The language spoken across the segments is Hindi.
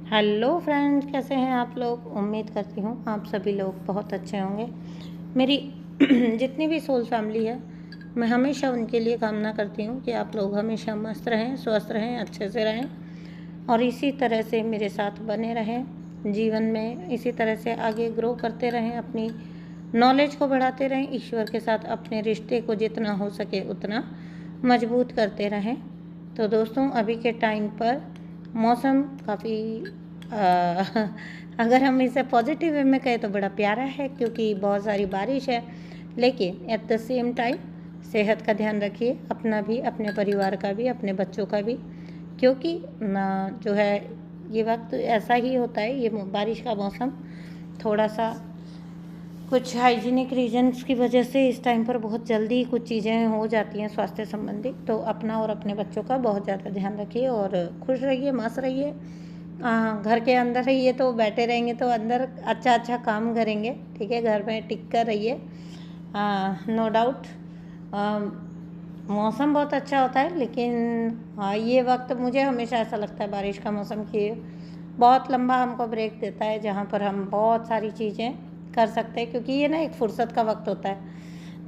हेलो फ्रेंड्स, कैसे हैं आप लोग। उम्मीद करती हूँ आप सभी लोग बहुत अच्छे होंगे। मेरी जितनी भी सोल फैमिली है, मैं हमेशा उनके लिए कामना करती हूँ कि आप लोग हमेशा मस्त रहें, स्वस्थ रहें, अच्छे से रहें और इसी तरह से मेरे साथ बने रहें। जीवन में इसी तरह से आगे ग्रो करते रहें, अपनी नॉलेज को बढ़ाते रहें, ईश्वर के साथ अपने रिश्ते को जितना हो सके उतना मजबूत करते रहें। तो दोस्तों, अभी के टाइम पर मौसम काफ़ी अगर हम इसे पॉजिटिव वे में कहें तो बड़ा प्यारा है, क्योंकि बहुत सारी बारिश है। लेकिन एट द सेम टाइम सेहत का ध्यान रखिए, अपना भी, अपने परिवार का भी, अपने बच्चों का भी, क्योंकि जो है ये वक्त ऐसा ही होता है। ये बारिश का मौसम थोड़ा सा कुछ हाइजीनिक रीजन्स की वजह से इस टाइम पर बहुत जल्दी कुछ चीज़ें हो जाती हैं स्वास्थ्य संबंधी। तो अपना और अपने बच्चों का बहुत ज़्यादा ध्यान रखिए और खुश रहिए, मस्त रहिए। घर के अंदर रहिए तो बैठे रहेंगे तो अंदर अच्छा काम करेंगे, ठीक है। घर में टिक कर रहिए, नो डाउट। मौसम बहुत अच्छा होता है, लेकिन ये वक्त मुझे हमेशा ऐसा लगता है बारिश का मौसम कि बहुत लंबा हमको ब्रेक देता है, जहाँ पर हम बहुत सारी चीज़ें कर सकते हैं, क्योंकि ये ना एक फुर्सत का वक्त होता है,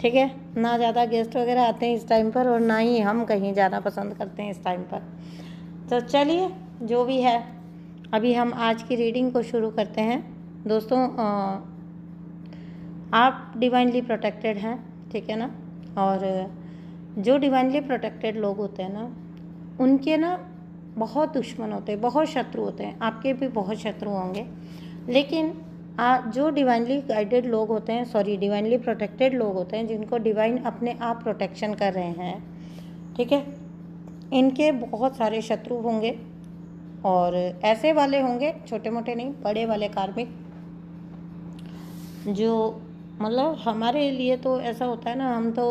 ठीक है। ना ज़्यादा गेस्ट वगैरह आते हैं इस टाइम पर और ना ही हम कहीं जाना पसंद करते हैं इस टाइम पर। तो चलिए, जो भी है, अभी हम आज की रीडिंग को शुरू करते हैं। दोस्तों, आप डिवाइनली प्रोटेक्टेड हैं, ठीक है ना। और जो डिवाइनली प्रोटेक्टेड लोग होते हैं ना, उनके ना बहुत दुश्मन होते हैं, बहुत शत्रु होते हैं। आपके भी बहुत शत्रु होंगे, लेकिन जो डिवाइनली गाइडेड लोग होते हैं, सॉरी, डिवाइनली प्रोटेक्टेड लोग होते हैं, जिनको डिवाइन अपने आप प्रोटेक्शन कर रहे हैं, ठीक है, इनके बहुत सारे शत्रु होंगे। और ऐसे वाले होंगे, छोटे मोटे नहीं, बड़े वाले कार्मिक, जो मतलब हमारे लिए तो ऐसा होता है ना, हम तो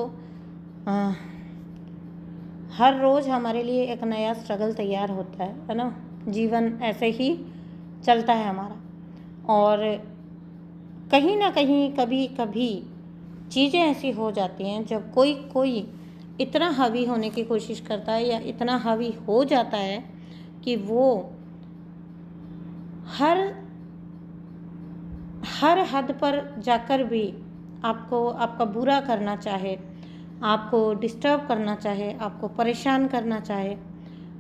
हर रोज़ हमारे लिए एक नया स्ट्रगल तैयार होता है ना। जीवन ऐसे ही चलता है हमारा, और कहीं ना कहीं कभी कभी चीज़ें ऐसी हो जाती हैं जब कोई इतना हावी होने की कोशिश करता है या इतना हावी हो जाता है कि वो हर हद पर जाकर भी आपको, आपका बुरा करना चाहे, आपको डिस्टर्ब करना चाहे, आपको परेशान करना चाहे,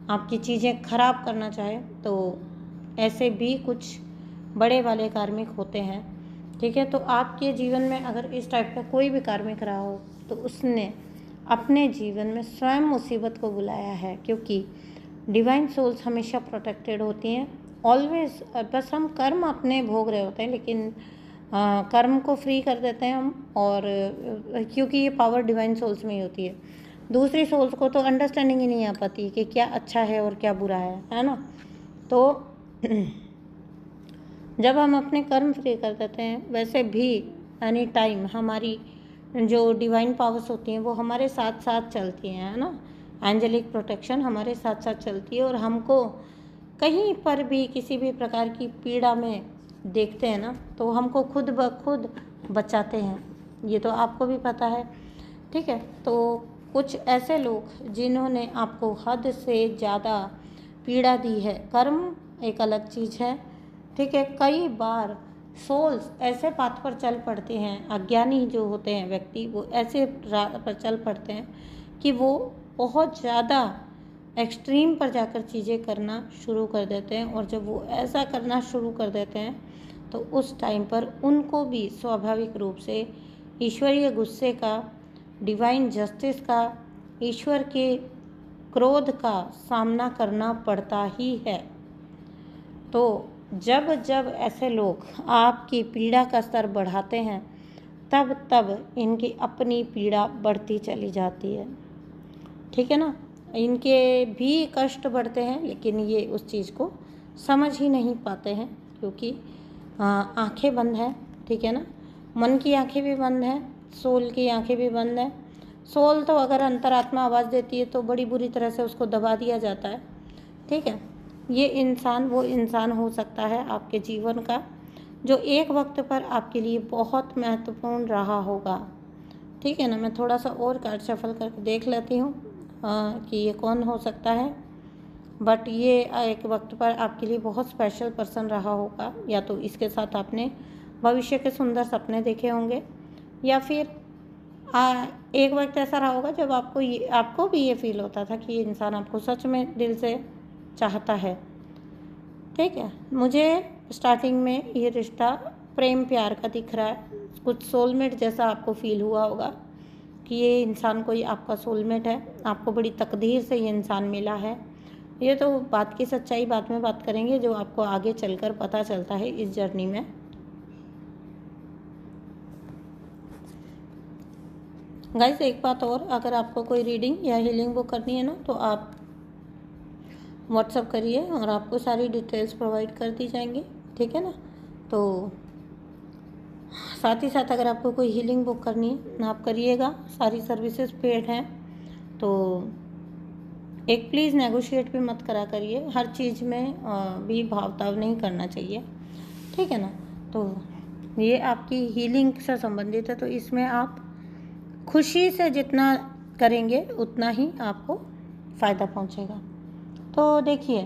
आपकी चीज़ें खराब करना चाहे। तो ऐसे भी कुछ बड़े वाले कार्मिक होते हैं, ठीक है। तो आपके जीवन में अगर इस टाइप का कोई भी कार्मिक रहा हो, तो उसने अपने जीवन में स्वयं मुसीबत को बुलाया है, क्योंकि डिवाइन सोल्स हमेशा प्रोटेक्टेड होती हैं ऑलवेज। बस हम कर्म अपने भोग रहे होते हैं, लेकिन कर्म को फ्री कर देते हैं हम। और क्योंकि ये पावर डिवाइन सोल्स में ही होती है, दूसरी सोल्स को तो अंडरस्टैंडिंग ही नहीं आ पाती कि क्या अच्छा है और क्या बुरा है ना। तो जब हम अपने कर्म फ्री कर देते हैं, वैसे भी एनी टाइम हमारी जो डिवाइन पावर्स होती हैं वो हमारे साथ साथ चलती हैं, है ना। एंजेलिक प्रोटेक्शन हमारे साथ साथ चलती है, और हमको कहीं पर भी किसी भी प्रकार की पीड़ा में देखते हैं ना, तो हमको खुद ब खुद बचाते हैं। ये तो आपको भी पता है, ठीक है। तो कुछ ऐसे लोग जिन्होंने आपको हद से ज़्यादा पीड़ा दी है, कर्म एक अलग चीज़ है, ठीक है। कई बार सोल्स ऐसे पाथ पर चल पड़ते हैं, अज्ञानी जो होते हैं व्यक्ति, वो ऐसे राह पर चल पड़ते हैं कि वो बहुत ज़्यादा एक्सट्रीम पर जाकर चीज़ें करना शुरू कर देते हैं। और जब वो ऐसा करना शुरू कर देते हैं, तो उस टाइम पर उनको भी स्वाभाविक रूप से ईश्वरीय गुस्से का, डिवाइन जस्टिस का, ईश्वर के क्रोध का सामना करना पड़ता ही है। तो जब जब ऐसे लोग आपकी पीड़ा का स्तर बढ़ाते हैं, तब तब इनकी अपनी पीड़ा बढ़ती चली जाती है, ठीक है ना। इनके भी कष्ट बढ़ते हैं, लेकिन ये उस चीज़ को समझ ही नहीं पाते हैं, क्योंकि आंखें बंद हैं, ठीक है ना। मन की आंखें भी बंद हैं, सोल की आंखें भी बंद हैं। सोल तो अगर अंतरात्मा आवाज़ देती है तो बड़ी बुरी तरह से उसको दबा दिया जाता है, ठीक है। ये इंसान वो इंसान हो सकता है आपके जीवन का, जो एक वक्त पर आपके लिए बहुत महत्वपूर्ण रहा होगा, ठीक है ना। मैं थोड़ा सा और कार्ड शफल करके देख लेती हूँ कि ये कौन हो सकता है। बट ये एक वक्त पर आपके लिए बहुत स्पेशल पर्सन रहा होगा, या तो इसके साथ आपने भविष्य के सुंदर सपने देखे होंगे, या फिर एक वक्त ऐसा रहा होगा जब आपको भी ये फील होता था कि ये इंसान आपको सच में दिल से चाहता है। ठीक है, मुझे स्टार्टिंग में ये रिश्ता प्रेम प्यार का दिख रहा है, कुछ सोलमेट जैसा आपको फील हुआ होगा कि ये इंसान कोई आपका सोलमेट है, आपको बड़ी तकदीर से ये इंसान मिला है। ये तो बात की सच्चाई बाद में बात करेंगे, जो आपको आगे चलकर पता चलता है इस जर्नी में। गाइस एक बात और, अगर आपको कोई रीडिंग या हीलिंग बुक करनी है ना, तो आप व्हाट्सअप करिए और आपको सारी डिटेल्स प्रोवाइड कर दी जाएंगी। ठीक है ना। तो साथ ही साथ अगर आपको कोई हीलिंग बुक करनी है आप करिएगा, सारी सर्विसेज पेड हैं। तो एक प्लीज़ नेगोशिएट भी मत करा करिए, हर चीज़ में भी भावताव नहीं करना चाहिए। ठीक है ना। तो ये आपकी हीलिंग से संबंधित है, तो इसमें आप खुशी से जितना करेंगे उतना ही आपको फ़ायदा पहुंचेगा। तो देखिए,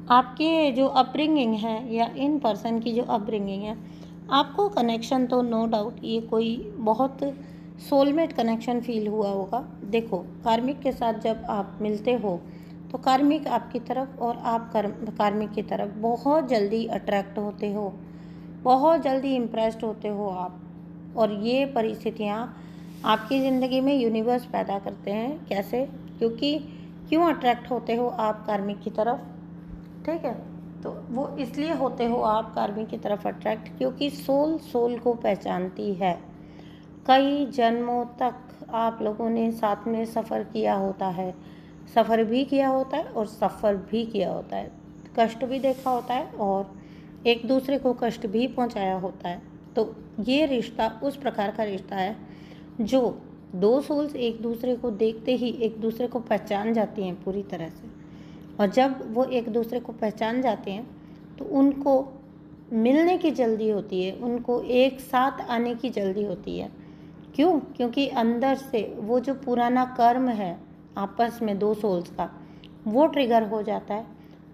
आपके जो अपब्रिंगिंग है या इन पर्सन की जो अपब्रिंगिंग है, आपको कनेक्शन तो नो डाउट ये कोई बहुत सोलमेट कनेक्शन फील हुआ होगा। देखो, कार्मिक के साथ जब आप मिलते हो तो कार्मिक आपकी तरफ और आप कार्मिक की तरफ बहुत जल्दी अट्रैक्ट होते हो, बहुत जल्दी इम्प्रेस्ड होते हो आप। और ये परिस्थितियाँ आपकी ज़िंदगी में यूनिवर्स पैदा करते हैं। कैसे? क्यों अट्रैक्ट होते हो आप कार्मिक की तरफ? ठीक है, तो वो इसलिए होते हो आप कार्मिक की तरफ अट्रैक्ट, क्योंकि सोल को पहचानती है। कई जन्मों तक आप लोगों ने साथ में सफ़र किया होता है, सफ़र भी किया होता है और सफ़र भी किया होता है, कष्ट भी देखा होता है और एक दूसरे को कष्ट भी पहुंचाया होता है। तो ये रिश्ता उस प्रकार का रिश्ता है जो दो सोल्स एक दूसरे को देखते ही एक दूसरे को पहचान जाती हैं पूरी तरह से। और जब वो एक दूसरे को पहचान जाते हैं तो उनको मिलने की जल्दी होती है, उनको एक साथ आने की जल्दी होती है। क्यों? क्योंकि अंदर से वो जो पुराना कर्म है आपस में दो सोल्स का, वो ट्रिगर हो जाता है।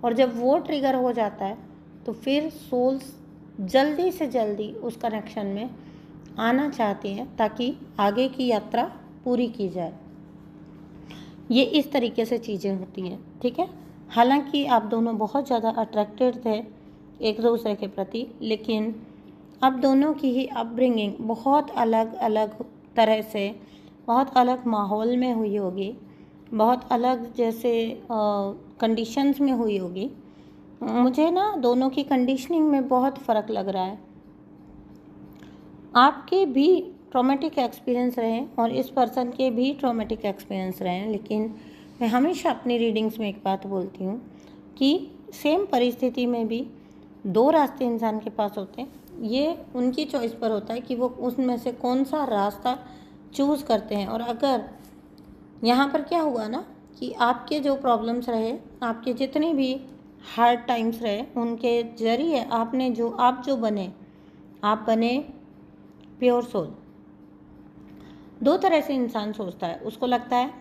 और जब वो ट्रिगर हो जाता है तो फिर सोल्स जल्दी से जल्दी उस कनेक्शन में आना चाहती हैं ताकि आगे की यात्रा पूरी की जाए। ये इस तरीके से चीज़ें होती हैं। ठीक है, हालांकि आप दोनों बहुत ज़्यादा अट्रैक्टेड थे एक दूसरे के प्रति, लेकिन अब दोनों की ही अपब्रिंगिंग बहुत अलग अलग तरह से, बहुत अलग माहौल में हुई होगी, बहुत अलग जैसे कंडीशंस में हुई होगी। मुझे ना दोनों की कंडीशनिंग में बहुत फ़र्क लग रहा है। आपके भी ट्रॉमेटिक एक्सपीरियंस रहे और इस पर्सन के भी ट्रॉमेटिक एक्सपीरियंस रहे, लेकिन मैं हमेशा अपनी रीडिंग्स में एक बात बोलती हूँ कि सेम परिस्थिति में भी दो रास्ते इंसान के पास होते हैं। ये उनकी चॉइस पर होता है कि वो उसमें से कौन सा रास्ता चूज़ करते हैं। और अगर यहाँ पर क्या हुआ ना कि आपके जो प्रॉब्लम्स रहे, आपके जितने भी हार्ड टाइम्स रहे, उनके जरिए आप जो बने, आप बने प्योर सोल। दो तरह से इंसान सोचता है, उसको लगता है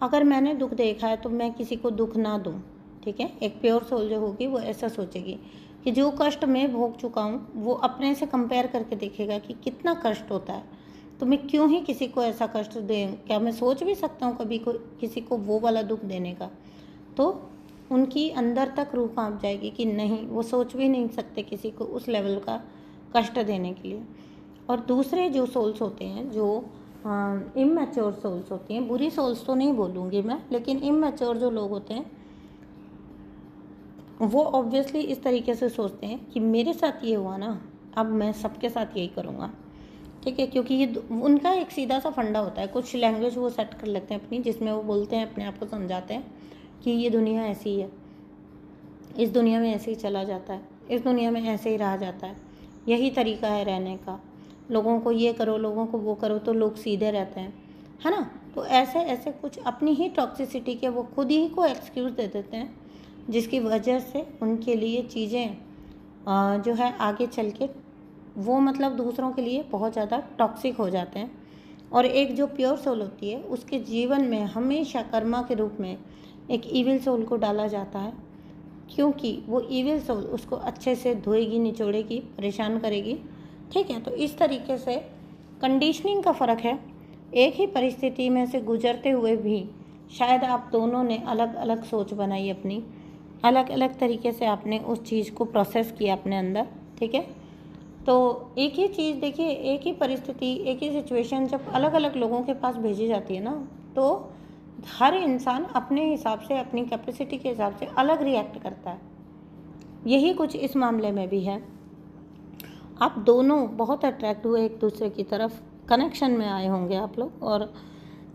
अगर मैंने दुख देखा है तो मैं किसी को दुख ना दूं। ठीक है, एक प्योर सोल जो होगी वो ऐसा सोचेगी कि जो कष्ट मैं भोग चुका हूँ वो अपने से कंपेयर करके देखेगा कि कितना कष्ट होता है, तो मैं क्यों ही किसी को ऐसा कष्ट दें। क्या मैं सोच भी सकता हूँ कभी किसी को वो वाला दुख देने का? तो उनकी अंदर तक रूह कांप जाएगी कि नहीं, वो सोच भी नहीं सकते किसी को उस लेवल का कष्ट देने के लिए। और दूसरे जो सोल्स होते हैं, जो इमैच्योर सोल्स होती हैं, बुरी सोल्स तो नहीं बोलूँगी मैं, लेकिन इमैच्योर जो लोग होते हैं वो ऑब्वियसली इस तरीके से सोचते हैं कि मेरे साथ ये हुआ ना, अब मैं सबके साथ यही करूँगा। ठीक है, क्योंकि ये उनका एक सीधा सा फंडा होता है। कुछ लैंग्वेज वो सेट कर लेते हैं अपनी, जिसमें वो बोलते हैं, अपने आप को समझाते हैं कि ये दुनिया ऐसी ही है, इस दुनिया में ऐसे ही चला जाता है, इस दुनिया में ऐसे ही रहा जाता है, यही तरीका है रहने का, लोगों को ये करो, लोगों को वो करो तो लोग सीधे रहते हैं, है ना। तो ऐसे ऐसे कुछ अपनी ही टॉक्सिसिटी के वो खुद ही को एक्सक्यूज़ दे देते हैं, जिसकी वजह से उनके लिए चीज़ें जो है आगे चल के वो मतलब दूसरों के लिए बहुत ज़्यादा टॉक्सिक हो जाते हैं। और एक जो प्योर सोल होती है उसके जीवन में हमेशा कर्मा के रूप में एक ईविल सोल को डाला जाता है, क्योंकि वो ईविल सोल उसको अच्छे से धोएगी, निचोड़ेगी, परेशान करेगी। ठीक है, तो इस तरीके से कंडीशनिंग का फ़र्क है। एक ही परिस्थिति में से गुजरते हुए भी शायद आप दोनों ने अलग अलग सोच बनाई अपनी, अलग अलग तरीके से आपने उस चीज़ को प्रोसेस किया अपने अंदर। ठीक है, तो एक ही चीज़ देखिए, एक ही परिस्थिति, एक ही सिचुएशन जब अलग अलग लोगों के पास भेजी जाती है ना, तो हर इंसान अपने हिसाब से, अपनी कैपेसिटी के हिसाब से अलग रिएक्ट करता है। यही कुछ इस मामले में भी है। आप दोनों बहुत अट्रैक्ट हुए एक दूसरे की तरफ, कनेक्शन में आए होंगे आप लोग, और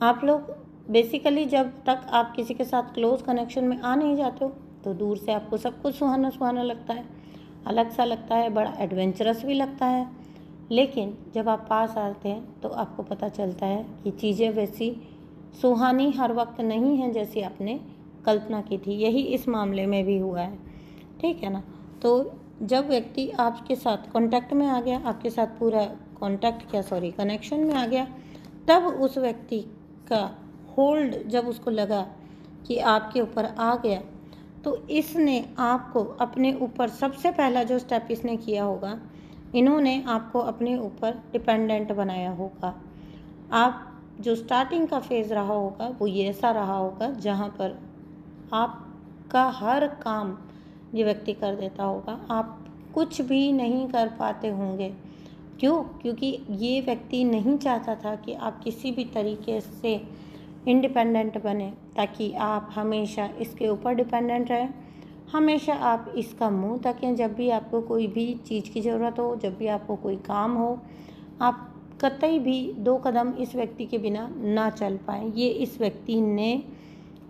आप लोग बेसिकली जब तक आप किसी के साथ क्लोज कनेक्शन में आ नहीं जाते हो तो दूर से आपको सब कुछ सुहाना सुहाना लगता है, अलग सा लगता है, बड़ा एडवेंचरस भी लगता है। लेकिन जब आप पास आते हैं तो आपको पता चलता है कि चीज़ें वैसी सुहानी हर वक्त नहीं हैं जैसी आपने कल्पना की थी। यही इस मामले में भी हुआ है। ठीक है ना, तो जब व्यक्ति आपके साथ कांटेक्ट में आ गया, आपके साथ पूरा कनेक्शन में आ गया, तब उस व्यक्ति का होल्ड जब उसको लगा कि आपके ऊपर आ गया, तो इसने आपको अपने ऊपर, सबसे पहला जो स्टेप इसने किया होगा, इन्होंने आपको अपने ऊपर डिपेंडेंट बनाया होगा। आप जो स्टार्टिंग का फेज़ रहा होगा वो ये ऐसा रहा होगा जहाँ पर आपका हर काम ये व्यक्ति कर देता होगा, आप कुछ भी नहीं कर पाते होंगे। क्यों? क्योंकि ये व्यक्ति नहीं चाहता था कि आप किसी भी तरीके से इंडिपेंडेंट बने, ताकि आप हमेशा इसके ऊपर डिपेंडेंट रहें, हमेशा आप इसका मुंह ताकें जब भी आपको कोई भी चीज़ की ज़रूरत हो, जब भी आपको कोई काम हो, आप कतई भी 2 कदम इस व्यक्ति के बिना ना चल पाएँ। ये इस व्यक्ति ने,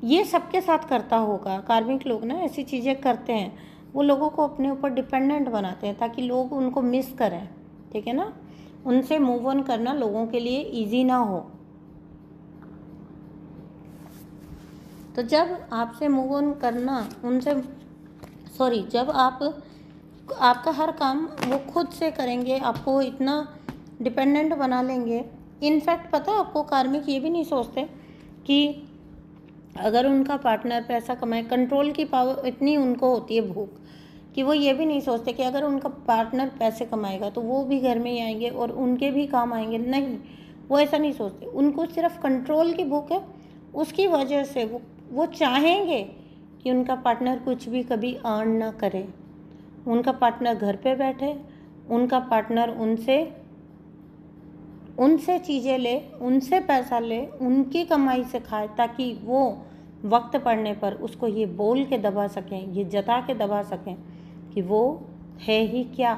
ये सबके साथ करता होगा। कार्मिक लोग ना ऐसी चीज़ें करते हैं, वो लोगों को अपने ऊपर डिपेंडेंट बनाते हैं ताकि लोग उनको मिस करें। ठीक है ना, उनसे मूव ऑन करना लोगों के लिए ईजी ना हो। तो जब आपसे मूव ऑन करना जब आपका हर काम वो खुद से करेंगे, आपको इतना डिपेंडेंट बना लेंगे। इनफैक्ट पता है आपको, कार्मिक ये भी नहीं सोचते कि अगर उनका पार्टनर पैसा कमाए, कंट्रोल की पावर इतनी उनको होती है, भूख, कि वो ये भी नहीं सोचते कि अगर उनका पार्टनर पैसे कमाएगा तो वो भी घर में ही आएंगे और उनके भी काम आएंगे। नहीं, वो ऐसा नहीं सोचते। उनको सिर्फ कंट्रोल की भूख है, उसकी वजह से वो चाहेंगे कि उनका पार्टनर कुछ भी कभी अर्न ना करे, उनका पार्टनर घर पे बैठे, उनका पार्टनर उनसे चीज़ें ले, उनसे पैसा ले, उनकी कमाई से खाए, ताकि वो वक्त पड़ने पर उसको ये बोल के दबा सकें, ये जता के दबा सकें कि वो है ही क्या,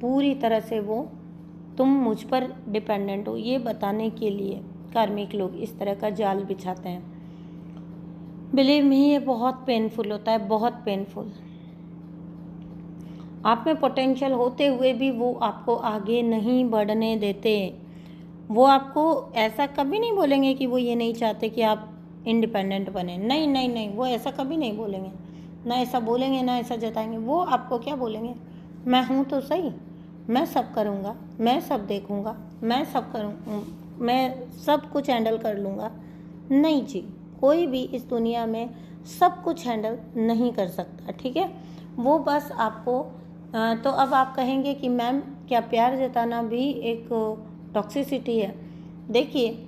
पूरी तरह से वो तुम मुझ पर डिपेंडेंट हो, ये बताने के लिए कार्मिक लोग इस तरह का जाल बिछाते हैं। बिलीव मी, ये बहुत पेनफुल होता है, बहुत पेनफुल। आप में पोटेंशियल होते हुए भी वो आपको आगे नहीं बढ़ने देते। वो आपको ऐसा कभी नहीं बोलेंगे कि वो ये नहीं चाहते कि आप इंडिपेंडेंट बने। नहीं नहीं नहीं, वो ऐसा कभी नहीं बोलेंगे, ना ऐसा बोलेंगे, ना ऐसा जताएंगे। वो आपको क्या बोलेंगे, मैं हूँ तो सही, मैं सब करूँगा, मैं सब देखूँगा, मैं सब करूँ, मैं सब कुछ हैंडल कर लूँगा। नहीं जी, कोई भी इस दुनिया में सब कुछ हैंडल नहीं कर सकता। ठीक है, वो बस आपको तो अब आप कहेंगे कि मैम क्या प्यार जताना भी एक टॉक्सिसिटी है? देखिए,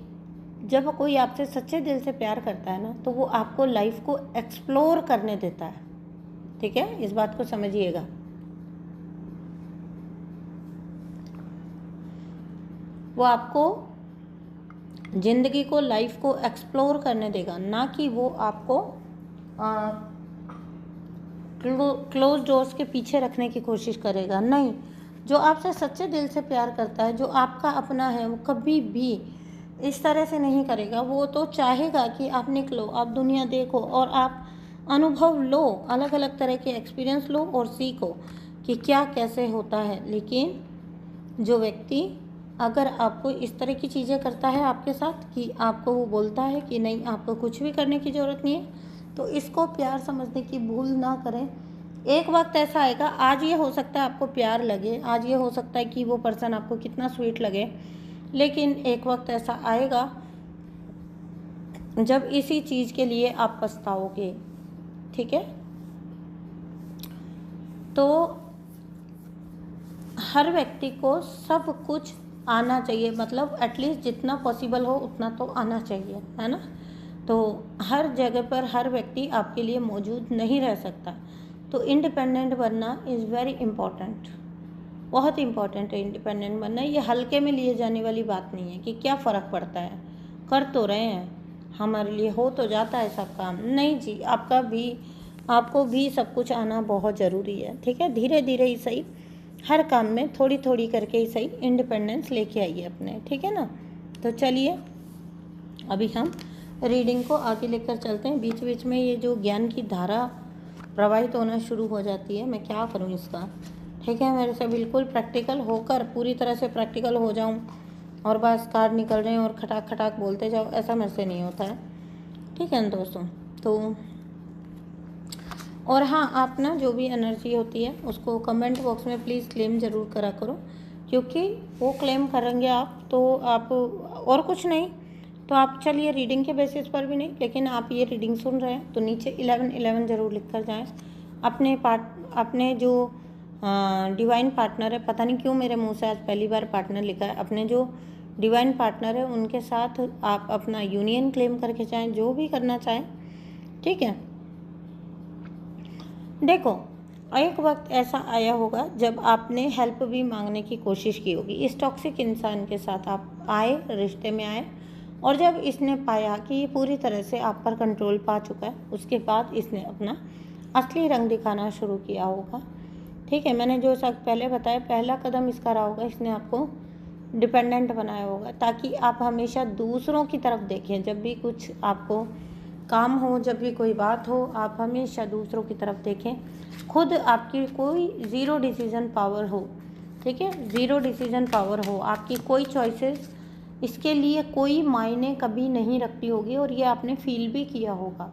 जब कोई आपसे सच्चे दिल से प्यार करता है ना, तो वो आपको लाइफ को एक्सप्लोर करने देता है। ठीक है, इस बात को समझिएगा। वो आपको जिंदगी को, लाइफ को एक्सप्लोर करने देगा, ना कि वो आपको क्लोज डोर्स के पीछे रखने की कोशिश करेगा। नहीं, जो आपसे सच्चे दिल से प्यार करता है, जो आपका अपना है, वो कभी भी इस तरह से नहीं करेगा। वो तो चाहेगा कि आप निकलो, आप दुनिया देखो और आप अनुभव लो, अलग अलग तरह के एक्सपीरियंस लो और सीखो कि क्या कैसे होता है। लेकिन जो व्यक्ति अगर आपको इस तरह की चीज़ें करता है आपके साथ, कि आपको वो बोलता है कि नहीं आपको कुछ भी करने की ज़रूरत नहीं है, तो इसको प्यार समझने की भूल ना करें। एक वक्त ऐसा आएगा, आज ये हो सकता है आपको प्यार लगे, आज ये हो सकता है कि वो पर्सन आपको कितना स्वीट लगे, लेकिन एक वक्त ऐसा आएगा जब इसी चीज़ के लिए आप पछताओगे। ठीक है, तो हर व्यक्ति को सब कुछ आना चाहिए, मतलब एटलीस्ट जितना पॉसिबल हो उतना तो आना चाहिए, है ना। तो हर जगह पर हर व्यक्ति आपके लिए मौजूद नहीं रह सकता, तो इंडिपेंडेंट बनना इज़ वेरी इम्पॉर्टेंट, बहुत इम्पॉर्टेंट है इंडिपेंडेंट बनना। ये हल्के में लिए जाने वाली बात नहीं है कि क्या फ़र्क पड़ता है, कर तो रहे हैं, हमारे लिए हो तो जाता है सब काम। नहीं जी, आपको भी सब कुछ आना बहुत ज़रूरी है। ठीक है, धीरे धीरे ही सही, हर काम में थोड़ी थोड़ी करके ही सही इंडिपेंडेंस लेके आइए अपने। ठीक है ना। तो चलिए अभी हम रीडिंग को आगे लेकर चलते हैं। बीच बीच में ये जो ज्ञान की धारा प्रवाहित होना शुरू हो जाती है, मैं क्या करूँ इसका। ठीक है, मेरे से बिल्कुल प्रैक्टिकल होकर पूरी तरह से प्रैक्टिकल हो जाऊँ और बस कार्ड निकल रहे हैं और खटाक खटाक बोलते जाओ, ऐसा मेरे से नहीं होता है। ठीक है ना दोस्तों। तो और हाँ, आप ना जो भी एनर्जी होती है उसको कमेंट बॉक्स में प्लीज़ क्लेम ज़रूर करा करो, क्योंकि वो क्लेम करेंगे आप तो आप और कुछ नहीं तो आप चलिए रीडिंग के बेसिस पर भी नहीं, लेकिन आप ये रीडिंग सुन रहे हैं तो नीचे 1111 ज़रूर लिख कर जाएँ। अपने जो डिवाइन पार्टनर है, पता नहीं क्यों मेरे मुंह से आज पहली बार पार्टनर लिखा है, अपने जो डिवाइन पार्टनर है उनके साथ आप अपना यूनियन क्लेम करके चाहें, जो भी करना चाहें। ठीक है, देखो एक वक्त ऐसा आया होगा जब आपने हेल्प भी मांगने की कोशिश की होगी। इस टॉक्सिक इंसान के साथ आप आए, रिश्ते में आए, और जब इसने पाया कि ये पूरी तरह से आप पर कंट्रोल पा चुका है, उसके बाद इसने अपना असली रंग दिखाना शुरू किया होगा। ठीक है, मैंने जो सब पहले बताया, पहला कदम इसका रहा होगा, इसने आपको डिपेंडेंट बनाया होगा ताकि आप हमेशा दूसरों की तरफ देखें। जब भी कुछ आपको काम हो, जब भी कोई बात हो, आप हमेशा दूसरों की तरफ देखें, खुद आपकी कोई ज़ीरो डिसीज़न पावर हो। ठीक है, ज़ीरो डिसीज़न पावर हो, आपकी कोई चॉइसेस इसके लिए कोई मायने कभी नहीं रखती होगी, और ये आपने फील भी किया होगा।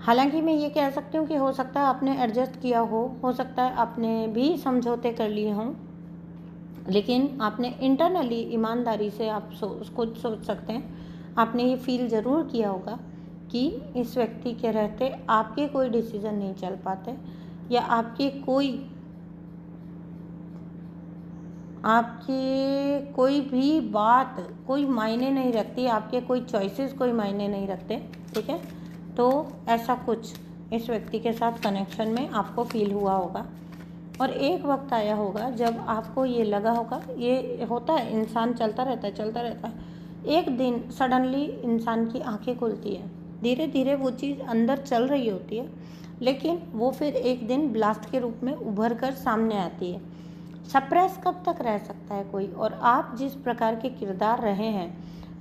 हालांकि मैं ये कह सकती हूँ कि हो सकता है आपने एडजस्ट किया हो सकता है आपने भी समझौते कर लिए हों, लेकिन आपने इंटरनली ईमानदारी से आप खुद सोच सकते हैं, आपने ये फील ज़रूर किया होगा कि इस व्यक्ति के रहते आपके कोई डिसीज़न नहीं चल पाते, या आपके कोई भी बात कोई मायने नहीं रखती, आपके कोई चॉइसेस कोई मायने नहीं रखते। ठीक है, तो ऐसा कुछ इस व्यक्ति के साथ कनेक्शन में आपको फील हुआ होगा, और एक वक्त आया होगा जब आपको ये लगा होगा, ये होता है, इंसान चलता रहता है, एक दिन सडनली इंसान की आंखें खुलती है, धीरे धीरे वो चीज़ अंदर चल रही होती है, लेकिन वो फिर एक दिन ब्लास्ट के रूप में उभर कर सामने आती है। सप्रेस कब तक रह सकता है कोई, और आप जिस प्रकार के किरदार रहे हैं,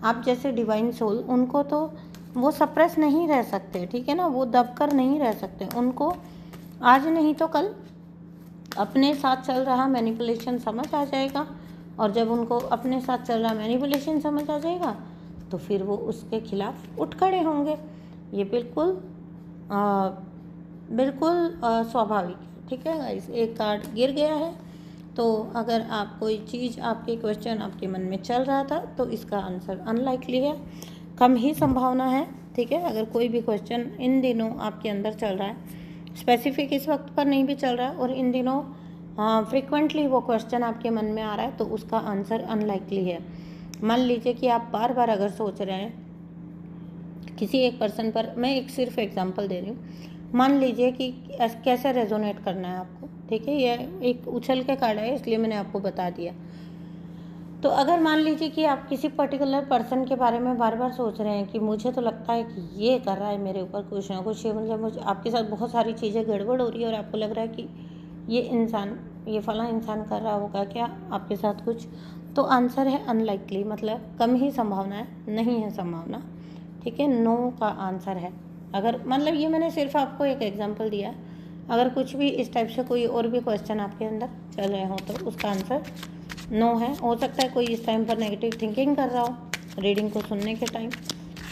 आप जैसे डिवाइन सोल, उनको तो वो सप्रेस नहीं रह सकते। ठीक है ना, वो दब कर नहीं रह सकते, उनको आज नहीं तो कल अपने साथ चल रहा मैनिपुलेशन समझ आ जाएगा, और जब उनको अपने साथ चल रहा मैनिपुलेशन समझ आ जाएगा तो फिर वो उसके खिलाफ उठ खड़े होंगे। ये बिल्कुल स्वाभाविक है। ठीक है गाइस, एक कार्ड गिर गया है, तो अगर आप कोई चीज़, आपके क्वेश्चन आपके मन में चल रहा था तो इसका आंसर अनलाइकली है, कम ही संभावना है। ठीक है, अगर कोई भी क्वेश्चन इन दिनों आपके अंदर चल रहा है, स्पेसिफिक इस वक्त पर नहीं भी चल रहा है, और इन दिनों फ्रिक्वेंटली वो क्वेश्चन आपके मन में आ रहा है, तो उसका आंसर अनलाइकली है। मान लीजिए कि आप बार बार अगर सोच रहे हैं किसी एक पर्सन पर, मैं एक सिर्फ एग्जांपल दे रही हूँ, मान लीजिए कि कैसे रेजोनेट करना है आपको। ठीक है, यह एक उछल के कार्ड है, इसलिए मैंने आपको बता दिया। तो अगर मान लीजिए कि आप किसी पर्टिकुलर पर्सन के बारे में बार बार सोच रहे हैं कि मुझे तो लगता है कि ये कर रहा है मेरे ऊपर कुछ ना कुछ, ये मतलब मुझे आपके साथ बहुत सारी चीज़ें गड़बड़ हो रही है, और आपको लग रहा है कि ये फला इंसान कर रहा होगा क्या आपके साथ कुछ, तो आंसर है अनलाइकली, मतलब कम ही संभावना है, नहीं है संभावना। ठीक है, नो का आंसर है। अगर मतलब ये मैंने सिर्फ आपको एक एग्जांपल दिया है, अगर कुछ भी इस टाइप से कोई और भी क्वेश्चन आपके अंदर चल रहे हो तो उसका आंसर नो है। हो सकता है कोई इस टाइम पर नेगेटिव थिंकिंग कर रहा हो रीडिंग को सुनने के टाइम।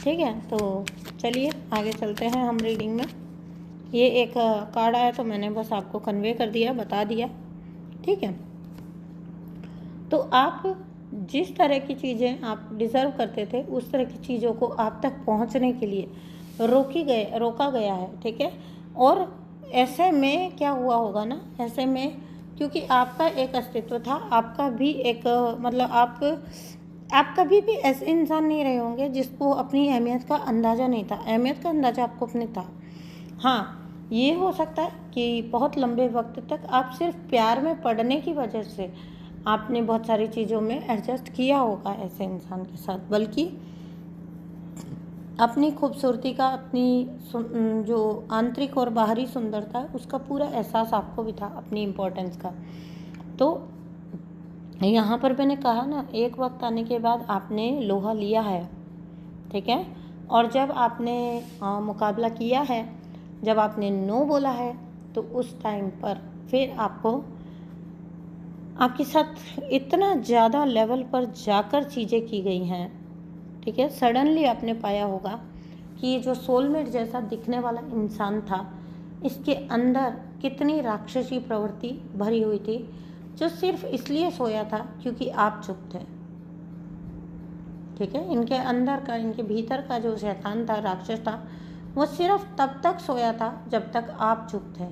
ठीक है, तो चलिए आगे चलते हैं हम रीडिंग में। ये एक कार्ड आया तो मैंने बस आपको कन्वे कर दिया, बता दिया। ठीक है, तो आप जिस तरह की चीज़ें आप डिज़र्व करते थे उस तरह की चीज़ों को आप तक पहुंचने के लिए रोका गया है, ठीक है। और ऐसे में क्या हुआ होगा ना, ऐसे में क्योंकि आपका एक अस्तित्व था, आपका भी एक मतलब आप कभी भी ऐसे इंसान नहीं रहे होंगे जिसको अपनी अहमियत का अंदाज़ा नहीं था। अहमियत का अंदाज़ा आपको अपने था। हाँ, ये हो सकता है कि बहुत लंबे वक्त तक आप सिर्फ प्यार में पड़ने की वजह से आपने बहुत सारी चीज़ों में एडजस्ट किया होगा ऐसे इंसान के साथ, बल्कि अपनी खूबसूरती का, अपनी जो आंतरिक और बाहरी सुंदरता है उसका पूरा एहसास आपको भी था, अपनी इम्पोर्टेंस का। तो यहाँ पर मैंने कहा ना, एक वक्त आने के बाद आपने लोहा लिया है, ठीक है। और जब आपने मुकाबला किया है, जब आपने नो बोला है, तो उस टाइम पर फिर आपके साथ इतना ज़्यादा लेवल पर जाकर चीज़ें की गई हैं, ठीक है। सडनली आपने पाया होगा कि ये जो सोलमेट जैसा दिखने वाला इंसान था, इसके अंदर कितनी राक्षसी प्रवृत्ति भरी हुई थी, जो सिर्फ इसलिए सोया था क्योंकि आप चुप थे, ठीक है। इनके अंदर का, इनके भीतर का जो शैतान था, राक्षस था, वो सिर्फ तब तक सोया था जब तक आप चुप थे।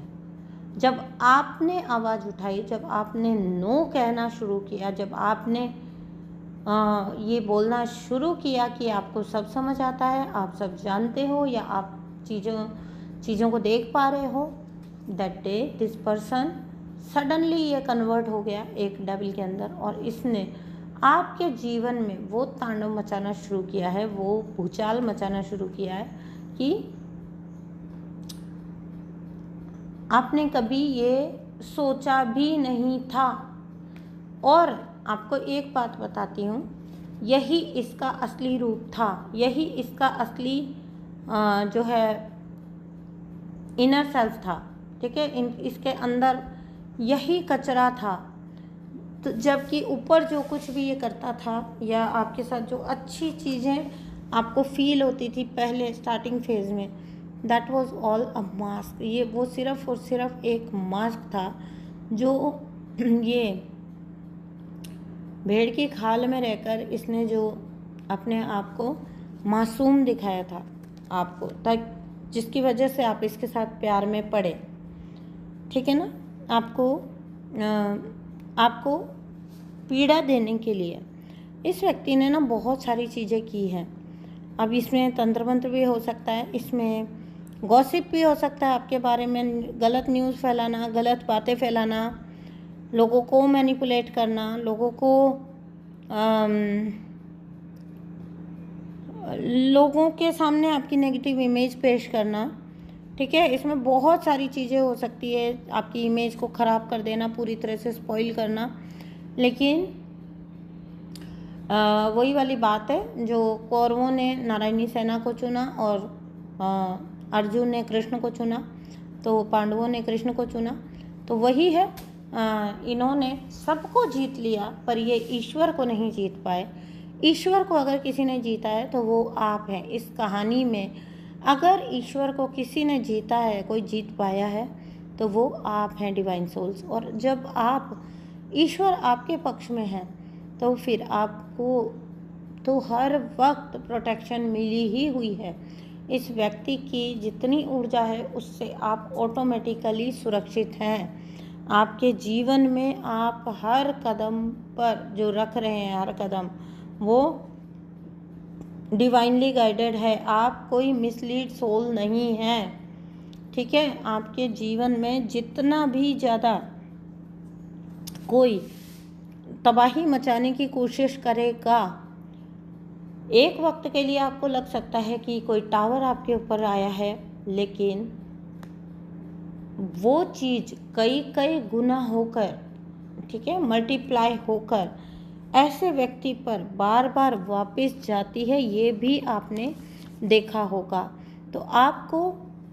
जब आपने आवाज़ उठाई, जब आपने नो कहना शुरू किया, जब आपने ये बोलना शुरू किया कि आपको सब समझ आता है, आप सब जानते हो, या आप चीज़ों को देख पा रहे हो, that day this person suddenly ये कन्वर्ट हो गया एक डेविल के अंदर, और इसने आपके जीवन में वो तांडव मचाना शुरू किया है, वो भूचाल मचाना शुरू किया है कि आपने कभी ये सोचा भी नहीं था। और आपको एक बात बताती हूँ, यही इसका असली रूप था, यही इसका असली जो है इनर सेल्फ था, ठीक है। इसके अंदर यही कचरा था। तो जबकि ऊपर जो कुछ भी ये करता था, या आपके साथ जो अच्छी चीज़ें आपको फील होती थी पहले स्टार्टिंग फेज में, that was all a mask. ये वो सिर्फ और सिर्फ एक मास्क था, जो ये भेड़ की खाल में रहकर इसने जो अपने आप को मासूम दिखाया था आपको, ताकि जिसकी वजह से आप इसके साथ प्यार में पड़े, ठीक है ना। आपको पीड़ा देने के लिए इस व्यक्ति ने ना बहुत सारी चीज़ें की हैं। अब इसमें तंत्र मंत्र भी हो सकता है, इसमें गॉसिप भी हो सकता है, आपके बारे में गलत न्यूज़ फैलाना, गलत बातें फैलाना, लोगों को मैनिपुलेट करना, लोगों के सामने आपकी नेगेटिव इमेज पेश करना, ठीक है। इसमें बहुत सारी चीज़ें हो सकती है, आपकी इमेज को ख़राब कर देना, पूरी तरह से स्पॉइल करना। लेकिन वही वाली बात है, जो कौरवों ने नारायणी सेना को चुना और अर्जुन ने कृष्ण को चुना, तो पांडवों ने कृष्ण को चुना, तो वही है। इन्होंने सबको जीत लिया, पर ये ईश्वर को नहीं जीत पाए। ईश्वर को अगर किसी ने जीता है तो वो आप हैं। इस कहानी में अगर ईश्वर को किसी ने जीता है, कोई जीत पाया है, तो वो आप हैं, डिवाइन सोल्स। और जब ईश्वर आपके पक्ष में है, तो फिर आपको तो हर वक्त प्रोटेक्शन मिली ही हुई है। इस व्यक्ति की जितनी ऊर्जा है उससे आप ऑटोमेटिकली सुरक्षित हैं। आपके जीवन में आप हर कदम पर जो रख रहे हैं, हर कदम वो डिवाइनली गाइडेड है। आप कोई मिसलीड सोल नहीं है, ठीक है। आपके जीवन में जितना भी ज़्यादा कोई तबाही मचाने की कोशिश करेगा, एक वक्त के लिए आपको लग सकता है कि कोई टावर आपके ऊपर आया है, लेकिन वो चीज़ कई गुना होकर, ठीक है, मल्टीप्लाई होकर ऐसे व्यक्ति पर बार बार वापस जाती है। ये भी आपने देखा होगा। तो आपको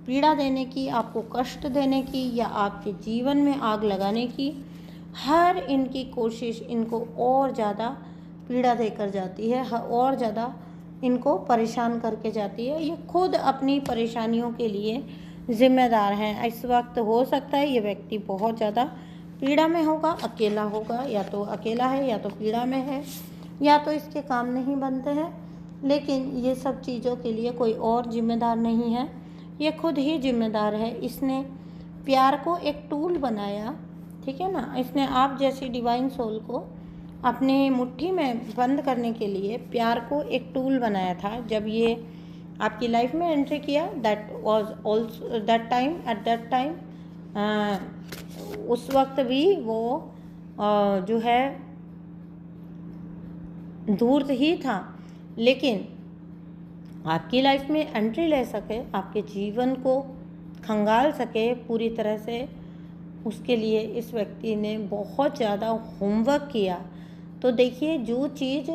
पीड़ा देने की, आपको कष्ट देने की, या आपके जीवन में आग लगाने की हर इनकी कोशिश इनको और ज़्यादा पीड़ा देकर जाती है, और ज़्यादा इनको परेशान करके जाती है। ये खुद अपनी परेशानियों के लिए जिम्मेदार हैं। इस वक्त हो सकता है ये व्यक्ति बहुत ज़्यादा पीड़ा में होगा, अकेला होगा, या तो अकेला है या तो पीड़ा में है, या तो इसके काम नहीं बनते हैं, लेकिन ये सब चीज़ों के लिए कोई और जिम्मेदार नहीं है, ये खुद ही जिम्मेदार है। इसने प्यार को एक टूल बनाया, ठीक है ना। इसने आप जैसी डिवाइन सोल को अपने मुट्ठी में बंद करने के लिए प्यार को एक टूल बनाया था। जब ये आपकी लाइफ में एंट्री किया, that was also that time, at that time, उस वक्त भी वो जो है दूर ही था, लेकिन आपकी लाइफ में एंट्री ले सके, आपके जीवन को खंगाल सके पूरी तरह से, उसके लिए इस व्यक्ति ने बहुत ज़्यादा होमवर्क किया। तो देखिए, जो चीज़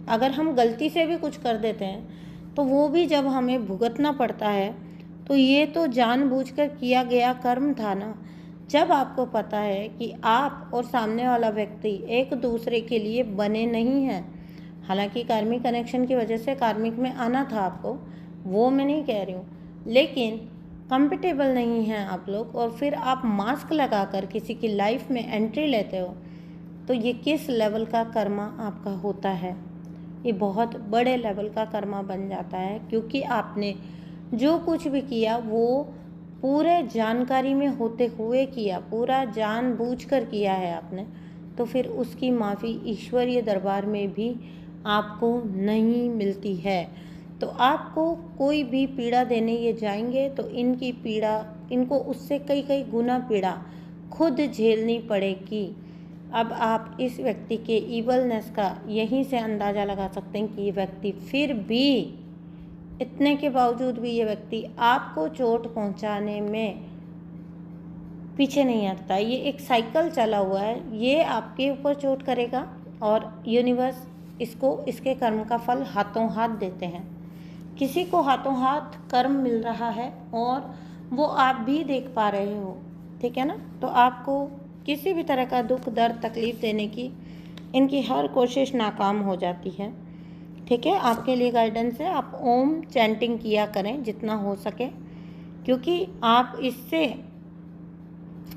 अगर हम गलती से भी कुछ कर देते हैं तो वो भी जब हमें भुगतना पड़ता है, तो ये तो जानबूझकर किया गया कर्म था ना। जब आपको पता है कि आप और सामने वाला व्यक्ति एक दूसरे के लिए बने नहीं हैं, हालांकि कार्मिक कनेक्शन की वजह से कार्मिक में आना था आपको, वो मैं नहीं कह रही हूँ, लेकिन कंफर्टेबल नहीं हैं आप लोग, और फिर आप मास्क लगाकर किसी की लाइफ में एंट्री लेते हो, तो ये किस लेवल का कर्मा आपका होता है। ये बहुत बड़े लेवल का कर्मा बन जाता है, क्योंकि आपने जो कुछ भी किया वो पूरे जानकारी में होते हुए किया, पूरा जानबूझकर किया है आपने, तो फिर उसकी माफ़ी ईश्वरीय दरबार में भी आपको नहीं मिलती है। तो आपको कोई भी पीड़ा देने ये जाएंगे तो इनकी पीड़ा, इनको उससे कई कई गुना पीड़ा खुद झेलनी पड़ेगी। अब आप इस व्यक्ति के ईवलनेस का यहीं से अंदाज़ा लगा सकते हैं कि ये व्यक्ति फिर भी, इतने के बावजूद भी ये व्यक्ति आपको चोट पहुंचाने में पीछे नहीं हटता। ये एक साइकिल चला हुआ है, ये आपके ऊपर चोट करेगा और यूनिवर्स इसको, इसके कर्म का फल हाथों हाथ देते हैं। किसी को हाथों हाथ कर्म मिल रहा है और वो आप भी देख पा रहे हो, ठीक है ना। तो आपको किसी भी तरह का दुख, दर्द, तकलीफ़ देने की इनकी हर कोशिश नाकाम हो जाती है, ठीक है। आपके लिए गाइडेंस है, आप ओम चैंटिंग किया करें जितना हो सके, क्योंकि आप इससे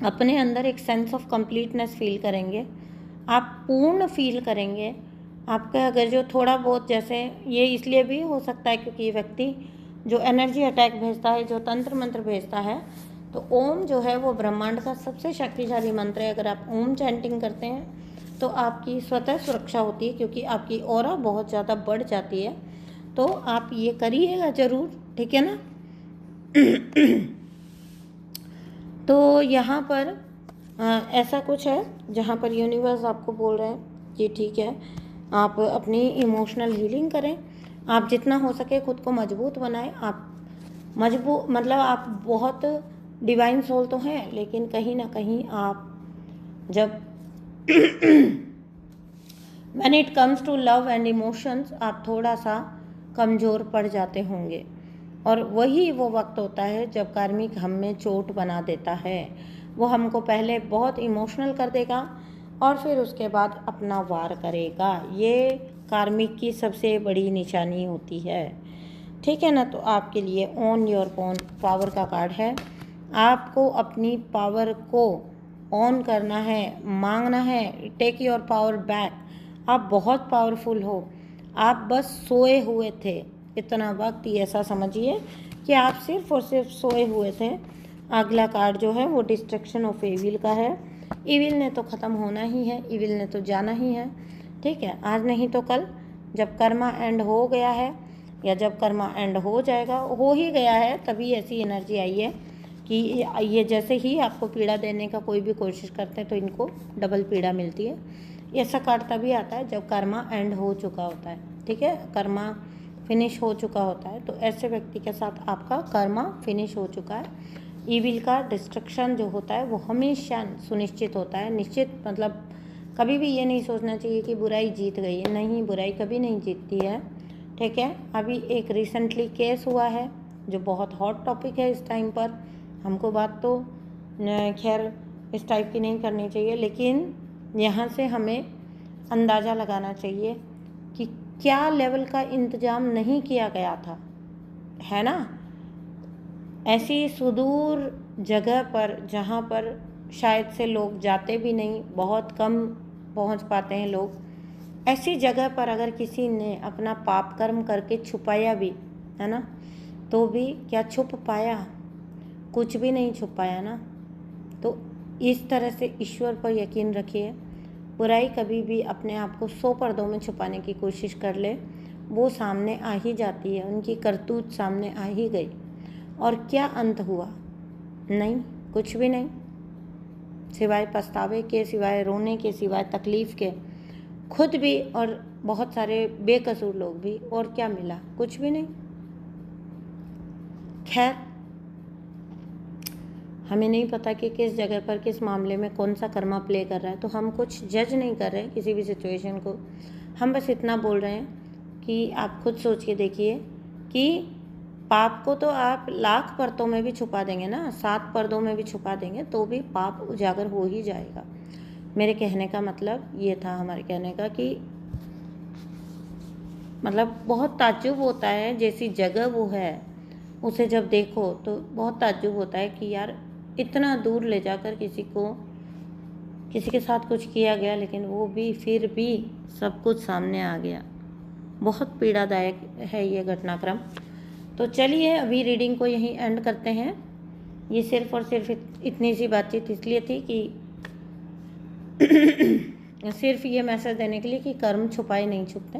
अपने अंदर एक सेंस ऑफ कंप्लीटनेस फील करेंगे, आप पूर्ण फील करेंगे। आपका अगर जो थोड़ा बहुत, जैसे ये इसलिए भी हो सकता है क्योंकि ये व्यक्ति जो एनर्जी अटैक भेजता है, जो तंत्र मंत्र भेजता है, तो ओम जो है वो ब्रह्मांड का सबसे शक्तिशाली मंत्र है। अगर आप ओम चैंटिंग करते हैं तो आपकी स्वतः सुरक्षा होती है, क्योंकि आपकी ऑरा बहुत ज़्यादा बढ़ जाती है। तो आप ये करिएगा ज़रूर, ठीक है ना। तो यहाँ पर ऐसा कुछ है जहाँ पर यूनिवर्स आपको बोल रहे हैं कि ठीक है, आप अपनी इमोशनल हीलिंग करें, आप जितना हो सके खुद को मजबूत बनाएं। आप मतलब आप बहुत डिवाइन सोल तो हैं, लेकिन कहीं ना कहीं आप जब when it comes to love and emotions, आप थोड़ा सा कमज़ोर पड़ जाते होंगे, और वही वो वक्त होता है जब कार्मिक हम में चोट बना देता है। वो हमको पहले बहुत इमोशनल कर देगा और फिर उसके बाद अपना वार करेगा। ये कार्मिक की सबसे बड़ी निशानी होती है, ठीक है ना। तो आपके लिए ऑन योर पावर का कार्ड है। आपको अपनी पावर को ऑन करना है, मांगना है, टेक योर पावर बैक। आप बहुत पावरफुल हो, आप बस सोए हुए थे इतना वक्त, ये ऐसा समझिए कि आप सिर्फ और सिर्फ सोए हुए थे। अगला कार्ड जो है वो डिस्ट्रक्शन ऑफ एविल का है। इविल ने तो ख़त्म होना ही है, इविल ने तो जाना ही है, ठीक है। आज नहीं तो कल, जब कर्मा एंड हो गया है, या जब कर्मा एंड हो जाएगा, हो ही गया है, तभी ऐसी एनर्जी आई है कि ये जैसे ही आपको पीड़ा देने का कोई भी कोशिश करते हैं तो इनको डबल पीड़ा मिलती है। ऐसा कार्ड तभी आता है जब कर्मा एंड हो चुका होता है, ठीक है, कर्मा फिनिश हो चुका होता है। तो ऐसे व्यक्ति के साथ आपका कर्मा फिनिश हो चुका है। ईविल का डिस्ट्रक्शन जो होता है वो हमेशा सुनिश्चित होता है, निश्चित, मतलब कभी भी ये नहीं सोचना चाहिए कि बुराई जीत गई है, नहीं, बुराई कभी नहीं जीतती है, ठीक है। अभी एक रिसेंटली केस हुआ है जो बहुत हॉट टॉपिक है इस टाइम पर। हमको बात तो खैर इस टाइप की नहीं करनी चाहिए, लेकिन यहाँ से हमें अंदाज़ा लगाना चाहिए कि क्या लेवल का इंतज़ाम नहीं किया गया था, है ना। ऐसी सुदूर जगह पर जहाँ पर शायद से लोग जाते भी नहीं, बहुत कम पहुंच पाते हैं लोग। ऐसी जगह पर अगर किसी ने अपना पाप कर्म करके छुपाया भी है ना, तो भी क्या छुप पाया? कुछ भी नहीं छुप पाया ना। तो इस तरह से ईश्वर पर यकीन रखिए। बुराई कभी भी अपने आप को 100 पर्दों में छुपाने की कोशिश कर ले, वो सामने आ ही जाती है, उनकी करतूत सामने आ ही गई। और क्या अंत हुआ? नहीं, कुछ भी नहीं, सिवाय पछतावे के, सिवाय रोने के, सिवाय तकलीफ़ के। खुद भी और बहुत सारे बेकसूर लोग भी, और क्या मिला? कुछ भी नहीं। खैर, हमें नहीं पता कि किस जगह पर किस मामले में कौन सा कर्मा प्ले कर रहा है, तो हम कुछ जज नहीं कर रहे किसी भी सिचुएशन को। हम बस इतना बोल रहे हैं कि आप खुद सोच के देखिए कि पाप को तो आप 1,00,000 परतों में भी छुपा देंगे ना, 7 पर्दों में भी छुपा देंगे, तो भी पाप उजागर हो ही जाएगा। मेरे कहने का मतलब ये था, हमारे कहने का कि मतलब बहुत ताज्जुब होता है, जैसी जगह वो है उसे जब देखो तो बहुत ताज्जुब होता है कि यार इतना दूर ले जाकर किसी के साथ कुछ किया गया, लेकिन वो भी फिर भी सब कुछ सामने आ गया। बहुत पीड़ादायक है ये घटनाक्रम। तो चलिए अभी रीडिंग को यहीं एंड करते हैं। ये सिर्फ और सिर्फ इतनी सी बातचीत इसलिए थी कि सिर्फ ये मैसेज देने के लिए कि कर्म छुपाए नहीं छुपते।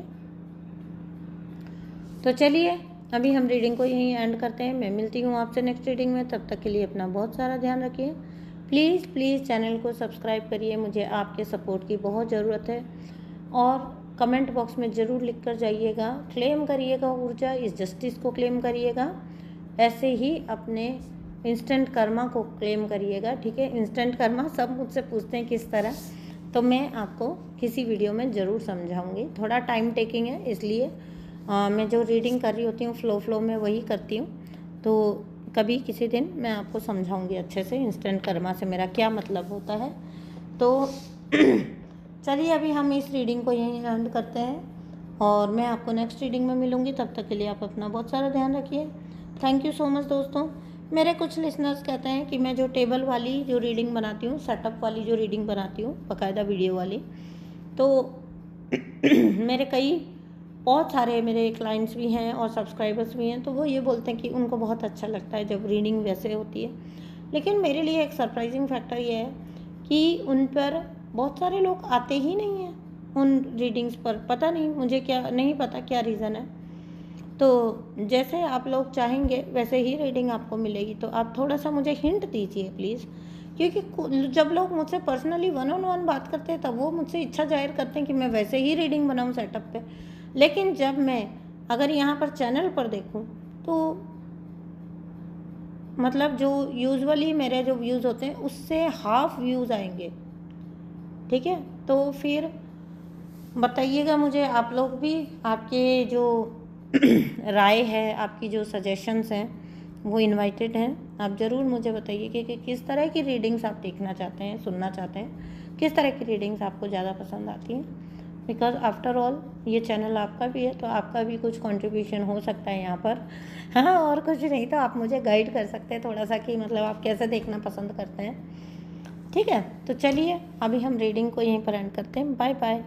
तो चलिए अभी हम रीडिंग को यहीं एंड करते हैं। मैं मिलती हूँ आपसे नेक्स्ट रीडिंग में। तब तक के लिए अपना बहुत सारा ध्यान रखिए। प्लीज़ चैनल को सब्सक्राइब करिए, मुझे आपके सपोर्ट की बहुत ज़रूरत है। और कमेंट बॉक्स में ज़रूर लिख कर जाइएगा, क्लेम करिएगा ऊर्जा, इस जस्टिस को क्लेम करिएगा। ऐसे ही अपने इंस्टेंट कर्मा को क्लेम करिएगा, ठीक है। इंस्टेंट कर्मा सब मुझसे पूछते हैं किस तरह, तो मैं आपको किसी वीडियो में ज़रूर समझाऊंगी। थोड़ा टाइम टेकिंग है, इसलिए मैं जो रीडिंग कर रही होती हूँ फ्लो में वही करती हूँ। तो कभी किसी दिन मैं आपको समझाऊंगी अच्छे से इंस्टेंट कर्मा से मेरा क्या मतलब होता है। तो चलिए अभी हम इस रीडिंग को यहीं एंड करते हैं और मैं आपको नेक्स्ट रीडिंग में मिलूँगी। तब तक के लिए आप अपना बहुत सारा ध्यान रखिए। थैंक यू सो मच दोस्तों। मेरे कुछ लिसनर्स कहते हैं कि मैं जो टेबल वाली जो रीडिंग बनाती हूँ, सेटअप वाली जो रीडिंग बनाती हूँ, बाकायदा वीडियो वाली, तो मेरे बहुत सारे मेरे क्लाइंट्स भी हैं और सब्सक्राइबर्स भी हैं, तो वो ये बोलते हैं कि उनको बहुत अच्छा लगता है जब रीडिंग वैसे होती है। लेकिन मेरे लिए एक सरप्राइजिंग फैक्टर ये है कि उन पर बहुत सारे लोग आते ही नहीं हैं उन रीडिंग्स पर। पता नहीं, मुझे क्या नहीं पता क्या रीज़न है। तो जैसे आप लोग चाहेंगे वैसे ही रीडिंग आपको मिलेगी। तो आप थोड़ा सा मुझे हिंट दीजिए प्लीज़, क्योंकि जब लोग मुझसे पर्सनली 1-on-1 बात करते हैं तब वो मुझसे इच्छा जाहिर करते हैं कि मैं वैसे ही रीडिंग बनाऊँ सेटअप पे। लेकिन जब मैं अगर यहाँ पर चैनल पर देखूँ तो मतलब जो यूजुअली मेरे जो व्यूज़ होते हैं उससे हाफ व्यूज़ आएंगे, ठीक है। तो फिर बताइएगा मुझे आप लोग भी, आपके जो राय है, आपकी जो सजेशंस हैं वो इनवाइटेड हैं। आप ज़रूर मुझे बताइए कि किस तरह की रीडिंग्स आप देखना चाहते हैं, सुनना चाहते हैं, किस तरह की रीडिंग्स आपको ज़्यादा पसंद आती हैं। बिकॉज आफ्टर ऑल ये चैनल आपका भी है, तो आपका भी कुछ कंट्रीब्यूशन हो सकता है यहाँ पर। हाँ, और कुछ नहीं तो आप मुझे गाइड कर सकते हैं थोड़ा सा कि मतलब आप कैसे देखना पसंद करते हैं, ठीक है। तो चलिए अभी हम रीडिंग को यहीं पर एंड करते हैं। Bye bye.